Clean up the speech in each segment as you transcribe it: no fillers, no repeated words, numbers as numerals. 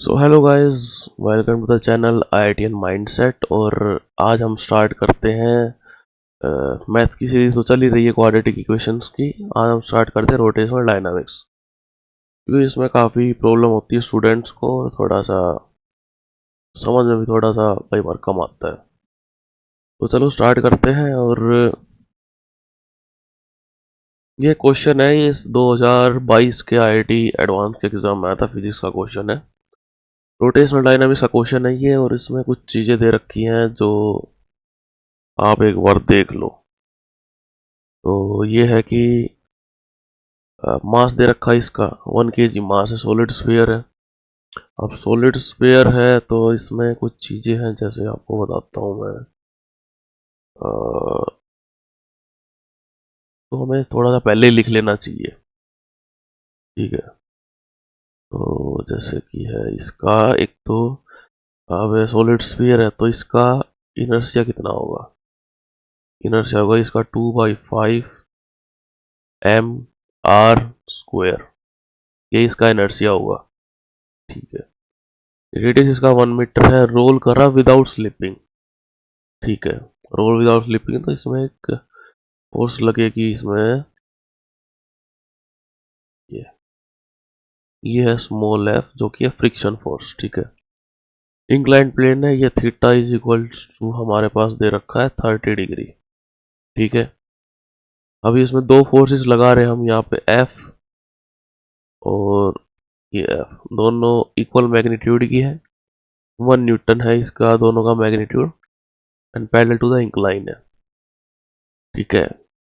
So hello guys, welcome to the channel IITN mindset. और आज हम स्टार्ट करते हैं मैथ्स की सीरीज। तो चल ही रही है क्वाड्रेटिक इक्वेशंस की। आज हम स्टार्ट करते हैं रोटेशनल डायनामिक्स, क्योंकि इसमें काफ़ी प्रॉब्लम होती है स्टूडेंट्स को और थोड़ा सा समझ में भी थोड़ा सा कई बार कम आता है। तो चलो स्टार्ट करते हैं। और ये क्वेश्चन है, ये 2022 के IIT एडवांस एग्जाम में आया था, फिजिक्स का क्वेश्चन है। रोटेशनल डायनामिक्स का क्वेश्चन है ये, और इसमें कुछ चीज़ें दे रखी हैं जो आप एक बार देख लो। तो ये है कि मास दे रखा है इसका 1 kg मास है, सॉलिड स्फीयर है। अब सॉलिड स्फीयर है तो इसमें कुछ चीज़ें हैं, जैसे आपको बताता हूँ मैं। तो हमें थोड़ा सा पहले ही लिख लेना चाहिए, ठीक है। तो जैसे कि है इसका एक तो, अब सॉलिड स्फीयर है तो इसका इनर्शिया कितना होगा। इनर्शिया होगा इसका 2/5 mr²। ये इसका इनर्शिया होगा, ठीक है। रेडियस इसका 1 मीटर है। रोल कर रहा विदाउट स्लिपिंग, ठीक है। रोल विदाउट स्लिपिंग तो इसमें एक फोर्स लगेगी इसमें, ये ये है स्मॉल एफ, जो कि है फ्रिक्शन फोर्स, ठीक है। इंक्लाइंड प्लेन है ये, थीटा इज इक्वल टू हमारे पास दे रखा है 30 डिग्री, ठीक है। अभी इसमें दो फोर्सेस लगा रहे हैं हम यहाँ पे, एफ और ये एफ, दोनों इक्वल मैग्नीट्यूड की है। 1 न्यूटन है इसका दोनों का magnitude, and parallel to the incline है, ठीक है।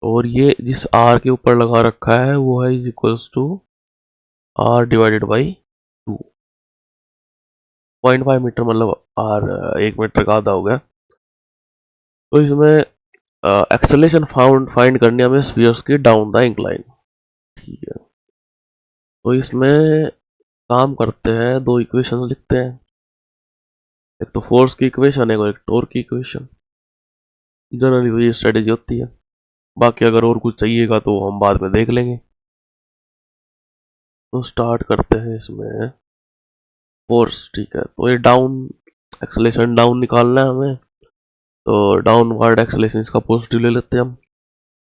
और ये जिस आर के ऊपर लगा रखा है वो है is equals to R divided by 2.5 metre, मतलब आर 1 मीटर का आधा हो गया। तो इसमें एक्सेलरेशन फाइंड करनी है हमें स्फीयर्स की डाउन द इंक्लाइन, ठीक है। तो इसमें काम करते हैं, दो इक्वेशन लिखते हैं। एक तो फोर्स की इक्वेशन है और एक टॉर्क की इक्वेशन। जनरली तो ये स्ट्रेटेजी होती है, बाकी अगर और कुछ चाहिएगा तो हम बाद में देख लेंगे। तो स्टार्ट करते हैं इसमें फोर्स, ठीक है। तो ये डाउन, एक्सेलरेशन डाउन निकालना है हमें, तो डाउनवर्ड एक्सेलरेशन इसका पॉजिटिव ले लेते हैं हम,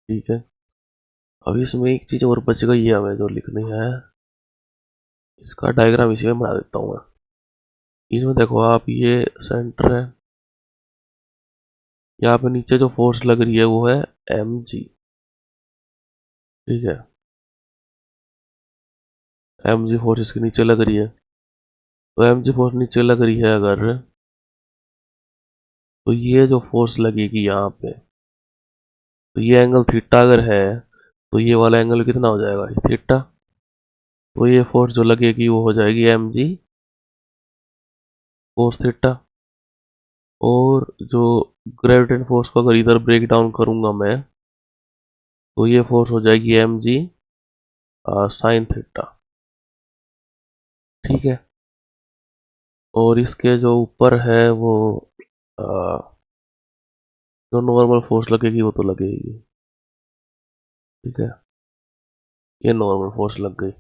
ठीक है। अब इसमें एक चीज़ और बच गई है हमें जो लिखनी है, इसका डायग्राम इसी में बना देता हूँ मैं। इसमें देखो आप, ये सेंटर है, यहाँ पे नीचे जो फोर्स लग रही है वो है mg, ठीक है। mg फोर्स इसके नीचे लग रही है। तो mg फोर्स नीचे लग रही है अगर, तो ये जो फोर्स लगेगी यहाँ पे, तो ये एंगल थीटा अगर है, तो ये वाला एंगल कितना हो जाएगा, थीटा। तो ये फोर्स जो लगेगी वो हो जाएगी mg कोस थीटा। और जो ग्रेविटेशन फोर्स को अगर इधर ब्रेक डाउन करूंगा मैं, तो ये फोर्स हो जाएगी mg साइन थीटा, ठीक है। और इसके जो ऊपर है वो आ, जो नॉर्मल फोर्स लगेगी वो तो लगेगी, ठीक है। ये नॉर्मल फोर्स लग गई।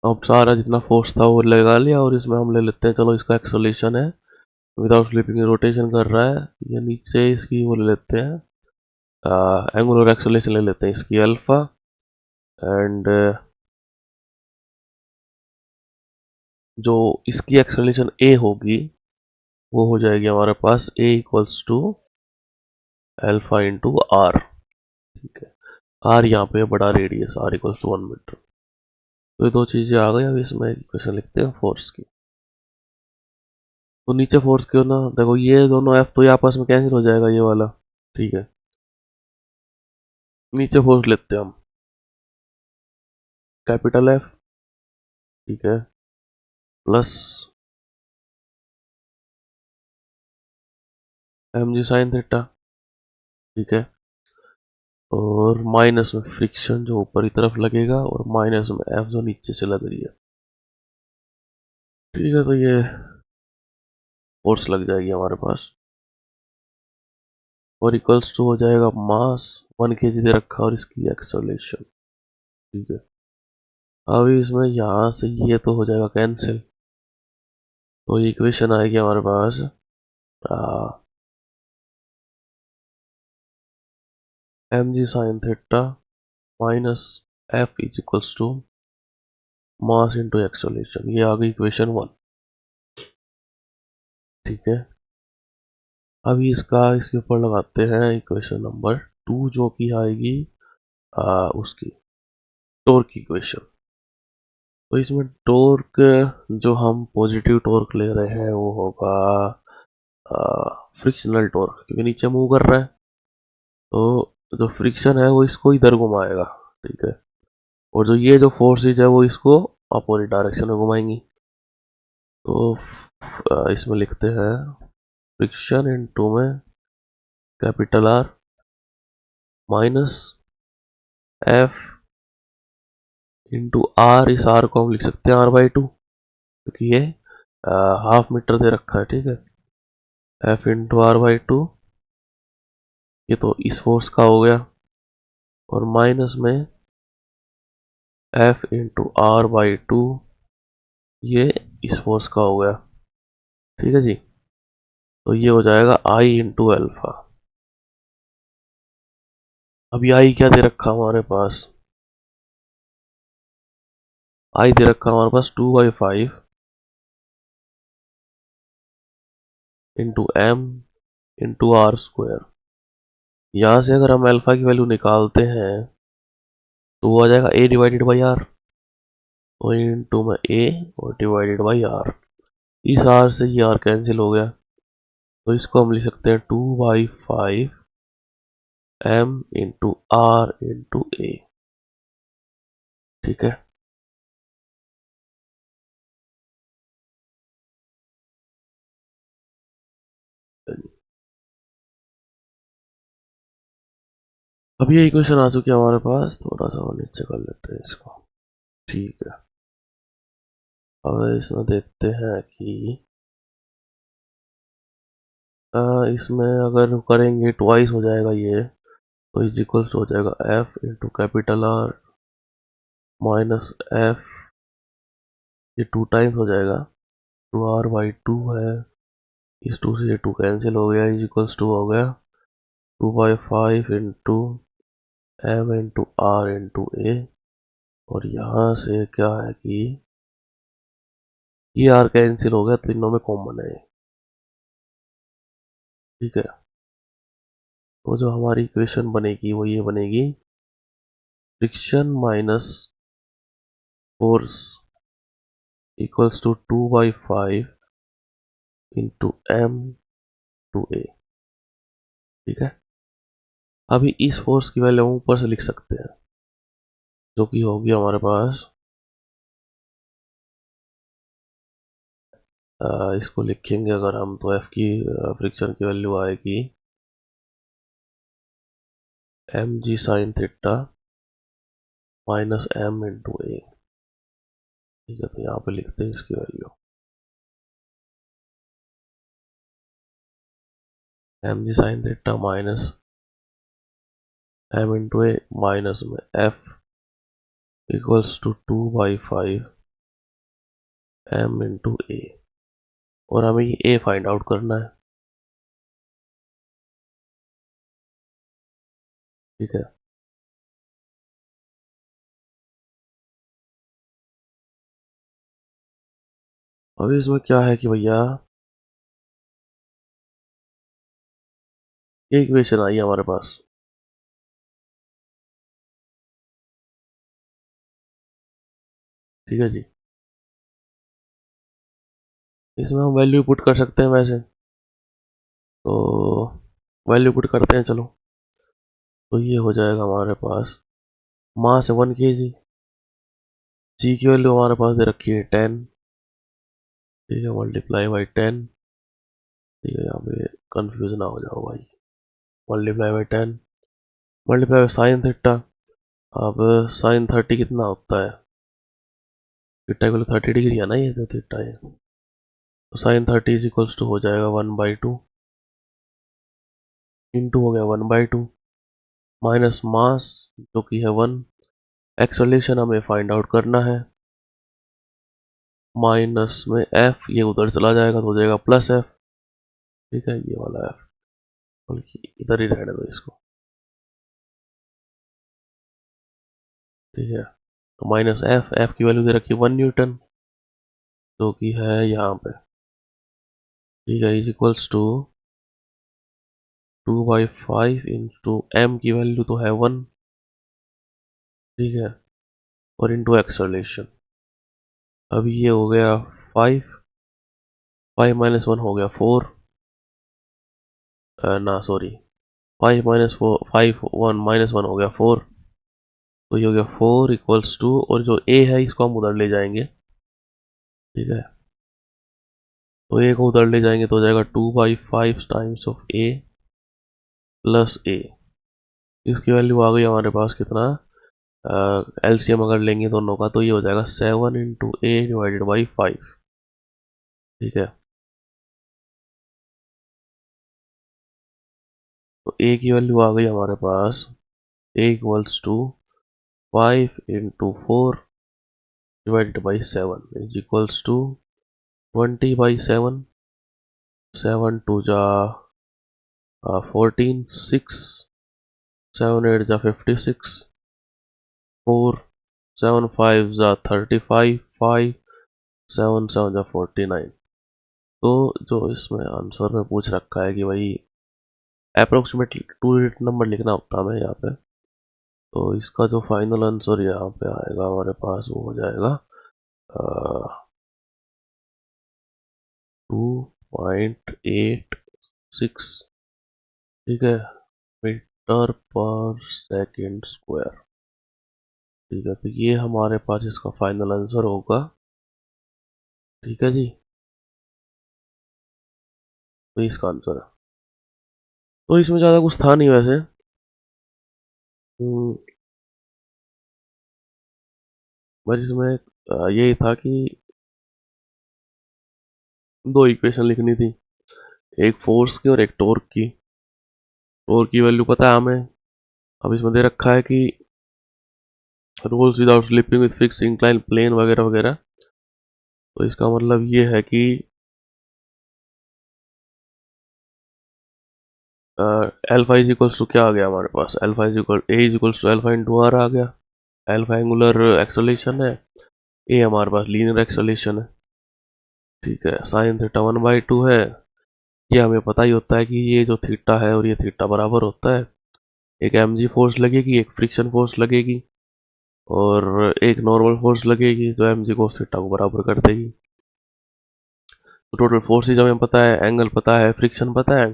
अब सारा जितना फोर्स था वो लगा लिया, और इसमें हम ले लेते हैं, चलो इसका एक्सेलरेशन है, विदाउट स्लिपिंग रोटेशन कर रहा है ये नीचे, इसकी वो ले लेते हैं, एंगुलर एक्सेलरेशन ले लेते हैं इसकी अल्फा। एंड जो इसकी एक्सेलरेशन ए होगी वो हो जाएगी हमारे पास A equals to alpha into R, ठीक है। आर यहाँ पे बड़ा radius, R equals to 1 metre. तो ये दो चीज़ें आ गई। अब इसमें इक्वेशन लिखते हैं फोर्स की। तो नीचे फोर्स क्यों ना, देखो ये दोनों एफ तो ये आपस में कैंसिल हो जाएगा ये वाला, ठीक है। नीचे फोर्स लेते हैं हम, कैपिटल एफ, ठीक है, प्लस mg साइन थीटा, ठीक है। और माइनस में फ्रिक्शन जो ऊपर की तरफ लगेगा, और माइनस में एफ जो नीचे से लग रही है, ठीक है। तो ये फोर्स लग जाएगी हमारे पास, और इक्वल्स टू हो जाएगा मास 1 kg दे रखा और इसकी एक्सेलरेशन, ठीक है। अभी इसमें यहाँ से ये तो हो जाएगा कैंसिल, तो ये इक्वेशन आएगी हमारे पास mg sin theta minus F is equals to mass into acceleration. ये आ गई इक्वेशन 1। ठीक है, अभी इसके ऊपर लगाते हैं इक्वेशन नंबर 2 जो कि आएगी उसकी टॉर्क की इक्वेशन। तो इसमें टॉर्क जो हम पॉजिटिव टॉर्क ले रहे हैं वो होगा फ्रिक्शनल टॉर्क, क्योंकि नीचे मूव कर रहा है तो जो फ्रिक्शन है वो इसको इधर घुमाएगा। ठीक है, और जो ये जो फोर्सेज है वो इसको अपोजिट डायरेक्शन में घुमाएंगी। तो इसमें लिखते हैं फ्रिक्शन इनटू में capital R minus F into R. इस आर को हम लिख सकते हैं r/2, क्योंकि ये हाफ मीटर दे रखा है। ठीक है, एफ इंटू r/2, ये तो इस फोर्स का हो गया, और माइनस में एफ इंटू r/2, ये इस फोर्स का हो गया। ठीक है जी, तो ये हो जाएगा आई इंटू एल्फा। अभी आई क्या दे रखा हमारे पास, आई दे रखा हमारे पास 2/5 into M into R square. यहाँ से अगर हम अल्फा की वैल्यू निकालते हैं तो वो आ जाएगा a डिवाइडेड बाई आर, तो इंटू में a और डिवाइडेड बाई आर। इस आर से ये आर कैंसिल हो गया, तो इसको हम लिख सकते हैं 2/5 m into R into A. ठीक है, अब ये इक्वेशन आ चुकी है हमारे पास। थोड़ा सा और नीचे कर लेते हैं इसको। ठीक है, अब इसमें देखते हैं कि इसमें अगर करेंगे ट्वाइस हो जाएगा ये, तो इज इक्वल्स हो जाएगा F into capital R minus F, ये 2 टाइम्स हो जाएगा, 2r/2 है, इस 2 से ये 2 कैंसिल हो गया, इज इक्वल्स टू हो गया 2/5 into M into R into A. और यहाँ से क्या है कि ये आर कैंसिल हो गया, तीनों में कॉमन है। ठीक है, तो जो हमारी इक्वेशन बनेगी वो ये बनेगी friction minus force equals to 2/5 into M to A. ठीक है, अभी इस फोर्स की वैल्यू हम ऊपर से लिख सकते हैं, जो कि होगी हमारे पास इसको लिखेंगे अगर हम, तो एफ की फ्रिक्शन की वैल्यू आएगी mg sine theta minus M into A. ठीक है, तो यहाँ पे लिखते हैं इसकी value mg sine theta minus M into A minus में F equals to 2/5 M into A, और हमें ये ए फाइंड आउट करना है। ठीक है, अभी इसमें क्या है कि भैया ये इक्वेशन आई है हमारे पास। ठीक है जी, इसमें हम वैल्यू पुट कर सकते हैं वैसे, तो वैल्यू पुट करते हैं चलो। तो ये हो जाएगा हमारे पास मास है 1 kg, जी की वैल्यू हमारे पास दे रखी है 10। ठीक है, मल्टीप्लाई बाई 10। ठीक है, यहाँ पे कंफ्यूज ना हो जाओ भाई, multiply by 10 multiply by sine theta. अब साइन 30 कितना होता है, थीटा इक्वल 30 डिग्री है ना, ये तो थीटा है, तो साइन 30 इज इक्वल्स टू हो जाएगा 1/2 इंटू हो गया 1/2 माइनस मास जो कि है 1। एक्सेलरेशन हमें फाइंड आउट करना है, माइनस में एफ, ये उधर चला जाएगा तो हो जाएगा प्लस एफ। ठीक है, ये वाला एफ, बल्कि इधर ही रहने दो इसको। ठीक है, तो माइनस एफ, एफ की वैल्यू दे रखी 1 न्यूटन, जो कि है यहाँ पे। ठीक है, is equals to 2/5 into M की वैल्यू तो है 1। ठीक है, और इंटू एक्सेलरेशन। अब ये हो गया 5, 5 माइनस 1 हो गया 4, ना सॉरी, 5 माइनस 4, 5 1 माइनस 1 हो गया 4, तो ये हो गया 4 इक्वल्स टू, और जो ए है इसको हम उधर ले जाएंगे। ठीक है, तो ए को उधर ले जाएंगे तो हो जाएगा 2/5 टाइम्स ऑफ ए प्लस ए। इसकी वैल्यू आ गई हमारे पास कितना, एलसीएम अगर लेंगे दोनों का तो ये हो जाएगा 7 इंटू ए डिवाइडेड बाई 5। ठीक है, तो ए की वैल्यू आ गई हमारे पास, A equals to 5 into 4 divided by 7 is equals to 20/7, 7 टू जा 14, 6, 7 8 जा 56, 4, 7 5 जा 35, 5, 7 7 जा 49। तो जो इसमें आंसर में पूछ रखा है कि भाई अप्रोक्सीमेटली 2 डिजिट नंबर लिखना होता है हमें यहाँ पे, तो इसका जो फाइनल आंसर यहाँ पे आएगा हमारे पास वो हो जाएगा 2.86। ठीक है, मीटर पर सेकेंड स्क्वायर। ठीक है, तो ये हमारे पास इसका फाइनल आंसर होगा। ठीक है जी, तो इसका आंसर है। तो इसमें ज़्यादा कुछ था नहीं वैसे। बस इसमें यही था कि दो इक्वेशन लिखनी थी, एक फोर्स की और एक टॉर्क की। टॉर्क की वैल्यू पता है हमें, अब इसमें दे रखा है कि rolls without slipping with fix incline plane वगैरह वगैरह। तो इसका मतलब ये है कि एल्फा इज इक्वल्स टू क्या आ गया हमारे पास, alpha is equal A is equals to alpha into R आ गया। एल्फा एंगुलर एक्सेलरेशन है, ए हमारे पास लीनियर एक्सेलरेशन है। ठीक है, साइन थीटा 1/2 है, ये हमें पता ही होता है कि ये जो थीटा है और ये थीटा बराबर होता है, एक mg फोर्स लगेगी, एक फ्रिक्शन फोर्स लगेगी, और एक नॉर्मल फोर्स लगेगी जो mg cos थीटा को बराबर कर देगी। तो टोटल फोर्सेज हमें पता है, एंगल पता है, फ्रिक्शन पता है,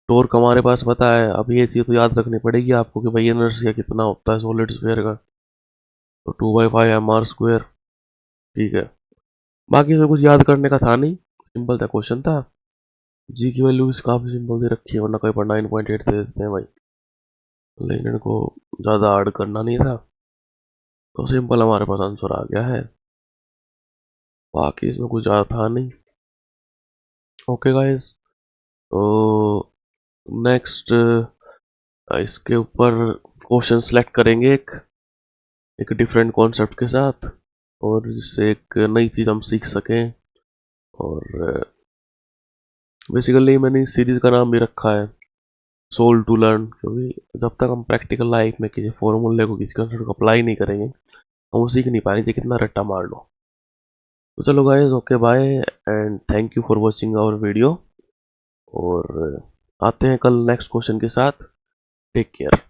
टॉर्क हमारे पास पता है। अब ये चीज़ तो याद रखनी पड़ेगी आपको कि भाई इनर्शिया कितना होता है सॉलिड स्फीयर का, तो 2/5 mr²। ठीक है, बाकी इसमें कुछ याद करने का था नहीं, सिंपल सा क्वेश्चन था। जी की वैल्यू काफ़ी सिंपल दे रखी है, वरना कोई पर 9.8 दे देते हैं भाई, लेकिन इनको ज़्यादा हार्ड करना नहीं था, तो सिंपल हमारे पास आंसर आ गया है। बाकी इसमें कुछ ज़्यादा था नहीं। ओके गाइस, तो नेक्स्ट इसके ऊपर क्वेश्चन सेलेक्ट करेंगे एक डिफरेंट कॉन्सेप्ट के साथ, और जिससे एक नई चीज़ हम सीख सकें। और बेसिकली मैंने इस सीरीज़ का नाम भी रखा है सोल टू लर्न, क्योंकि जब तक हम प्रैक्टिकल लाइफ में किसी फॉर्मूले को, किसी कंसेप्ट को अप्लाई नहीं करेंगे, हम वो सीख नहीं पाएंगे कितना रट्टा मार लो। तो चलो guys, okay bye and thank you for watching our video, और आते हैं कल नेक्स्ट क्वेश्चन के साथ। Take care.